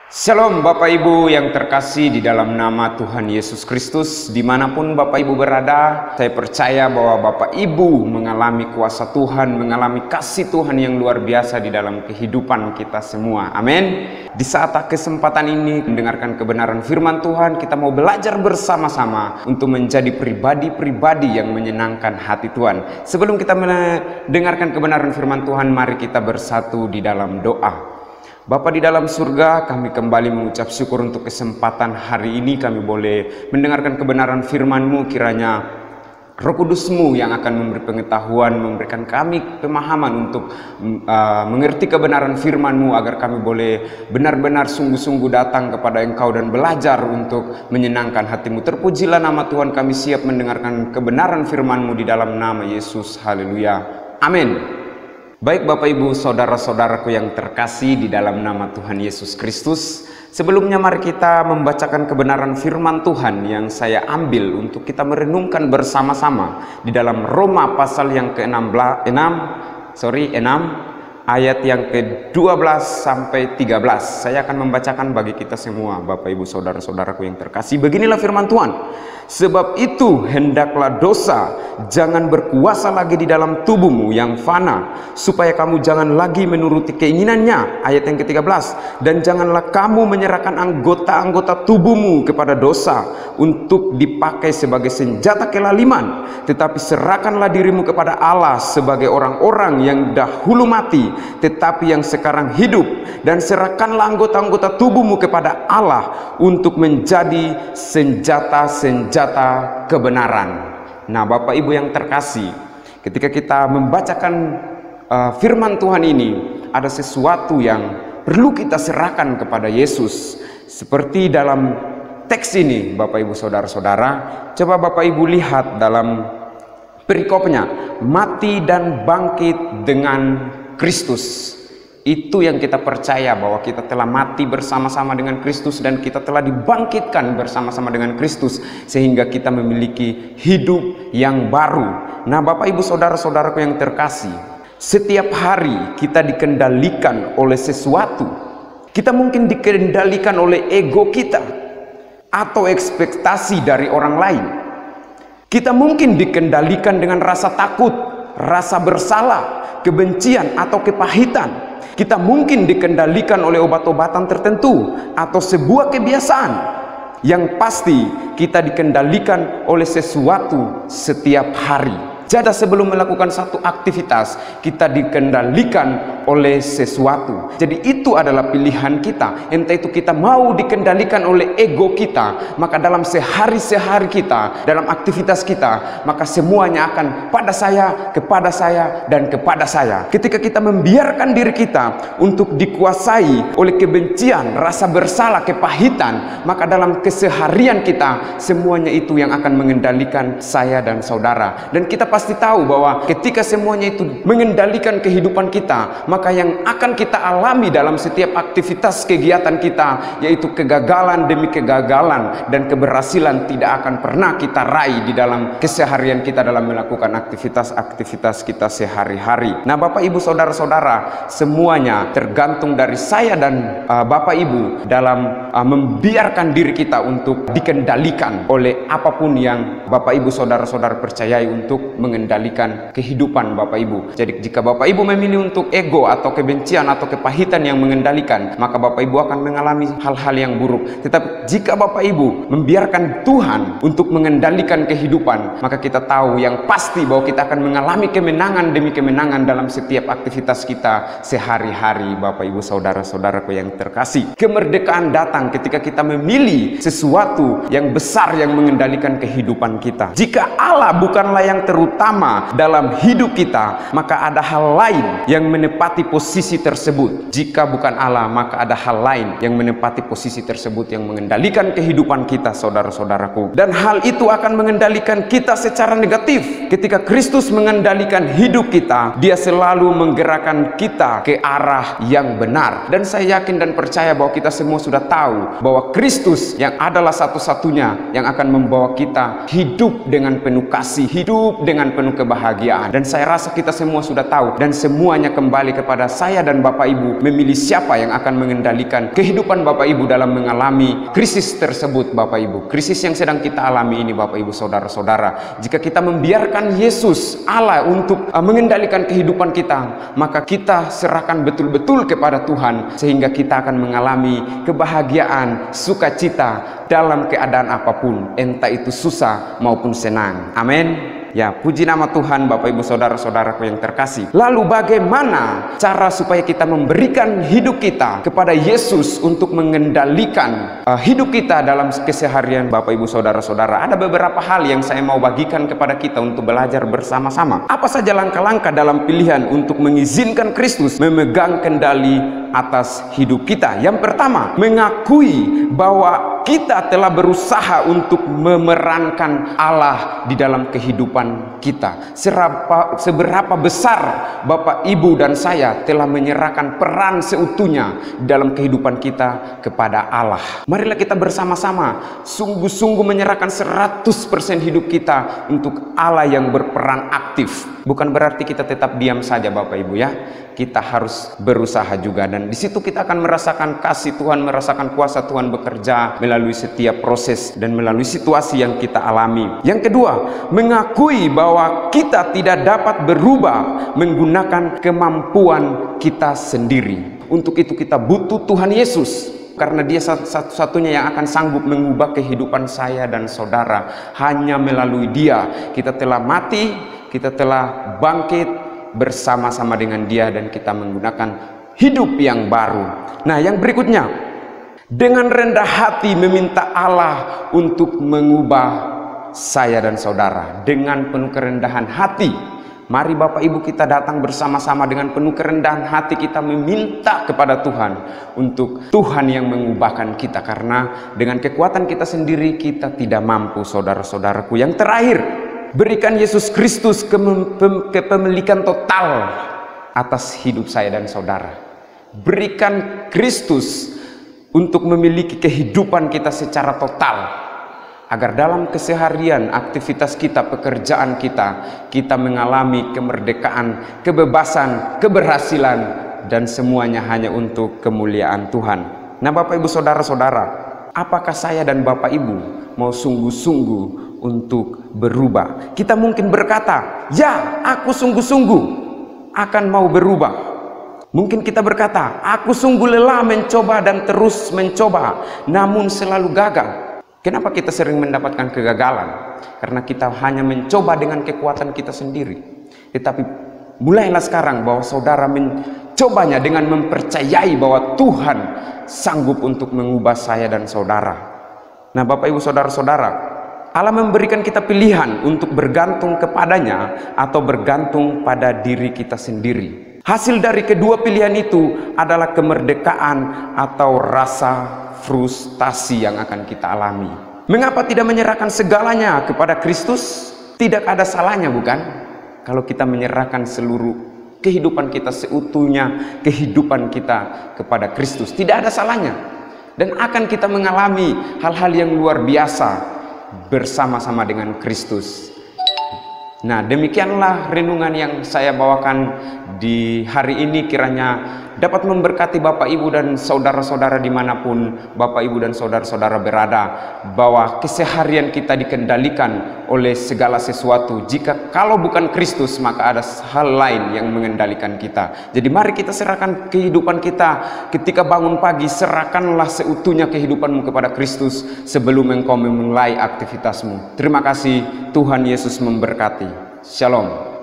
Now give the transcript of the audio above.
Shalom Bapak Ibu yang terkasih di dalam nama Tuhan Yesus Kristus. Dimanapun Bapak Ibu berada, saya percaya bahwa Bapak Ibu mengalami kuasa Tuhan, mengalami kasih Tuhan yang luar biasa di dalam kehidupan kita semua. Amin. Di saat kesempatan ini mendengarkan kebenaran firman Tuhan, kita mau belajar bersama-sama untuk menjadi pribadi-pribadi yang menyenangkan hati Tuhan. Sebelum kita mendengarkan kebenaran firman Tuhan, mari kita bersatu di dalam doa. Bapa di dalam surga, kami kembali mengucap syukur untuk kesempatan hari ini kami boleh mendengarkan kebenaran firman-Mu. Kiranya Roh Kudus-Mu yang akan memberi pengetahuan, memberikan kami pemahaman untuk mengerti kebenaran firman-Mu, agar kami boleh benar-benar sungguh-sungguh datang kepada Engkau dan belajar untuk menyenangkan hati-Mu. Terpujilah nama Tuhan, kami siap mendengarkan kebenaran firman-Mu di dalam nama Yesus. Haleluya. Amin. Baik Bapak Ibu saudara-saudaraku yang terkasih di dalam nama Tuhan Yesus Kristus, sebelumnya mari kita membacakan kebenaran firman Tuhan yang saya ambil untuk kita merenungkan bersama-sama di dalam Roma pasal yang ke-6 ayat yang ke-12 sampai 13. Saya akan membacakan bagi kita semua Bapak Ibu saudara-saudaraku yang terkasih. Beginilah firman Tuhan. Sebab itu hendaklah dosa jangan berkuasa lagi di dalam tubuhmu yang fana, supaya kamu jangan lagi menuruti keinginannya. Ayat yang ke-13. Dan janganlah kamu menyerahkan anggota-anggota tubuhmu kepada dosa untuk dipakai sebagai senjata kelaliman, tetapi serahkanlah dirimu kepada Allah sebagai orang-orang yang dahulu mati tetapi yang sekarang hidup, dan serahkanlah anggota-anggota tubuhmu kepada Allah untuk menjadi senjata-senjata kebenaran. Nah Bapak Ibu yang terkasih, ketika kita membacakan firman Tuhan ini, ada sesuatu yang perlu kita serahkan kepada Yesus. Seperti dalam teks ini Bapak Ibu saudara-saudara, coba Bapak Ibu lihat dalam perikopnya, mati dan bangkit dengan Kristus. Itu yang kita percaya, bahwa kita telah mati bersama-sama dengan Kristus dan kita telah dibangkitkan bersama-sama dengan Kristus, sehingga kita memiliki hidup yang baru. Nah Bapak Ibu saudara-saudaraku yang terkasih, setiap hari kita dikendalikan oleh sesuatu. Kita mungkin dikendalikan oleh ego kita atau ekspektasi dari orang lain. Kita mungkin dikendalikan dengan rasa takut, rasa bersalah, kebencian atau kepahitan. Kita mungkin dikendalikan oleh obat-obatan tertentu atau sebuah kebiasaan. Yang pasti kita dikendalikan oleh sesuatu setiap hari. Jadi sebelum melakukan satu aktivitas, kita dikendalikan oleh sesuatu. Jadi itu adalah pilihan kita. Entah itu kita mau dikendalikan oleh ego kita, maka dalam sehari-sehari kita, dalam aktivitas kita, maka semuanya akan pada saya, dan kepada saya. Ketika kita membiarkan diri kita untuk dikuasai oleh kebencian, rasa bersalah, kepahitan, maka dalam keseharian kita, semuanya itu yang akan mengendalikan saya dan saudara. Dan kita pasti tahu bahwa ketika semuanya itu mengendalikan kehidupan kita, maka yang akan kita alami dalam setiap aktivitas kegiatan kita, yaitu kegagalan demi kegagalan, dan keberhasilan tidak akan pernah kita raih di dalam keseharian kita dalam melakukan aktivitas kita sehari-hari. Nah Bapak Ibu saudara-saudara, semuanya tergantung dari saya dan Bapak Ibu dalam membiarkan diri kita untuk dikendalikan oleh apapun yang Bapak Ibu saudara-saudara percayai untuk mengendalikan kehidupan Bapak Ibu. Jadi jika Bapak Ibu memilih untuk ego atau kebencian atau kepahitan yang mengendalikan, maka Bapak Ibu akan mengalami hal-hal yang buruk. Tetapi jika Bapak Ibu membiarkan Tuhan untuk mengendalikan kehidupan, maka kita tahu yang pasti bahwa kita akan mengalami kemenangan demi kemenangan dalam setiap aktivitas kita sehari-hari. Bapak Ibu saudara-saudaraku yang terkasih, kemerdekaan datang ketika kita memilih sesuatu yang besar yang mengendalikan kehidupan kita. Jika Allah bukanlah yang terutama dalam hidup kita, maka ada hal lain yang menepati posisi tersebut. Jika bukan Allah, maka ada hal lain yang menepati posisi tersebut yang mengendalikan kehidupan kita, saudara-saudaraku. Dan hal itu akan mengendalikan kita secara negatif. Ketika Kristus mengendalikan hidup kita, Dia selalu menggerakkan kita ke arah yang benar. Dan saya yakin dan percaya bahwa kita semua sudah tahu bahwa Kristus yang adalah satu-satunya yang akan membawa kita hidup dengan penuh kasih, hidup dengan penuh kebahagiaan. Dan saya rasa kita semua sudah tahu, dan semuanya kembali kepada saya dan Bapak Ibu memilih siapa yang akan mengendalikan kehidupan Bapak Ibu dalam mengalami krisis tersebut Bapak Ibu. Krisis yang sedang kita alami ini Bapak Ibu saudara-saudara. Jika kita membiarkan Yesus Allah untuk mengendalikan kehidupan kita, maka kita serahkan betul-betul kepada Tuhan, sehingga kita akan mengalami kebahagiaan, sukacita dalam keadaan apapun, entah itu susah maupun senang. Amin. Ya, puji nama Tuhan Bapak Ibu saudara-saudaraku yang terkasih. Lalu bagaimana cara supaya kita memberikan hidup kita kepada Yesus untuk mengendalikan hidup kita dalam keseharian Bapak Ibu saudara-saudara? Ada beberapa hal yang saya mau bagikan kepada kita untuk belajar bersama-sama. Apa saja langkah-langkah dalam pilihan untuk mengizinkan Kristus memegang kendali atas hidup kita? Yang pertama, mengakui bahwa kita telah berusaha untuk memerankan Allah di dalam kehidupan kita. Seberapa besar Bapak, Ibu, dan saya telah menyerahkan peran seutuhnya dalam kehidupan kita kepada Allah. Marilah kita bersama-sama sungguh-sungguh menyerahkan 100% hidup kita untuk Allah yang berperan aktif. Bukan berarti kita tetap diam saja Bapak Ibu ya. Kita harus berusaha juga, dan di situ kita akan merasakan kasih Tuhan, merasakan kuasa Tuhan bekerja melalui setiap proses dan melalui situasi yang kita alami. Yang kedua, mengakui bahwa kita tidak dapat berubah menggunakan kemampuan kita sendiri. Untuk itu kita butuh Tuhan Yesus, karena Dia satu-satunya yang akan sanggup mengubah kehidupan saya dan saudara. Hanya melalui Dia kita telah mati, kita telah bangkit bersama-sama dengan Dia, dan kita menggunakan hidup yang baru. Nah, yang berikutnya, dengan rendah hati meminta Allah untuk mengubah saya dan saudara. Dengan penuh kerendahan hati, mari Bapak Ibu kita datang bersama-sama dengan penuh kerendahan hati, kita meminta kepada Tuhan untuk Tuhan yang mengubahkan kita, karena dengan kekuatan kita sendiri kita tidak mampu saudara-saudaraku. Yang terakhir, berikan Yesus Kristus kepemilikan total atas hidup saya dan saudara. Berikan Kristus untuk memiliki kehidupan kita secara total, agar dalam keseharian, aktivitas kita, pekerjaan kita, kita mengalami kemerdekaan, kebebasan, keberhasilan, dan semuanya hanya untuk kemuliaan Tuhan. Nah Bapak Ibu saudara-saudara, apakah saya dan Bapak Ibu mau sungguh-sungguh untuk berubah? Kita mungkin berkata, ya aku sungguh-sungguh akan mau berubah. Mungkin kita berkata, aku sungguh lelah mencoba dan terus mencoba, namun selalu gagal. Kenapa kita sering mendapatkan kegagalan? Karena kita hanya mencoba dengan kekuatan kita sendiri. Tetapi mulailah sekarang bahwa saudara mencobanya dengan mempercayai bahwa Tuhan sanggup untuk mengubah saya dan saudara. Nah Bapak Ibu saudara-saudara, Allah memberikan kita pilihan untuk bergantung kepadanya atau bergantung pada diri kita sendiri. Hasil dari kedua pilihan itu adalah kemerdekaan atau rasa frustasi yang akan kita alami. Mengapa tidak menyerahkan segalanya kepada Kristus? Tidak ada salahnya bukan? Kalau kita menyerahkan seluruh kehidupan kita seutuhnya, kehidupan kita kepada Kristus, tidak ada salahnya. Dan akan kita mengalami hal-hal yang luar biasa bersama-sama dengan Kristus. Nah, demikianlah renungan yang saya bawakan di hari ini, kiranya dapat memberkati Bapak Ibu dan saudara-saudara dimanapun Bapak Ibu dan saudara-saudara berada, bahwa keseharian kita dikendalikan oleh segala sesuatu. Jika kalau bukan Kristus, maka ada hal lain yang mengendalikan kita. Jadi mari kita serahkan kehidupan kita. Ketika bangun pagi, serahkanlah seutuhnya kehidupanmu kepada Kristus sebelum engkau memulai aktivitasmu. Terima kasih, Tuhan Yesus memberkati. Shalom.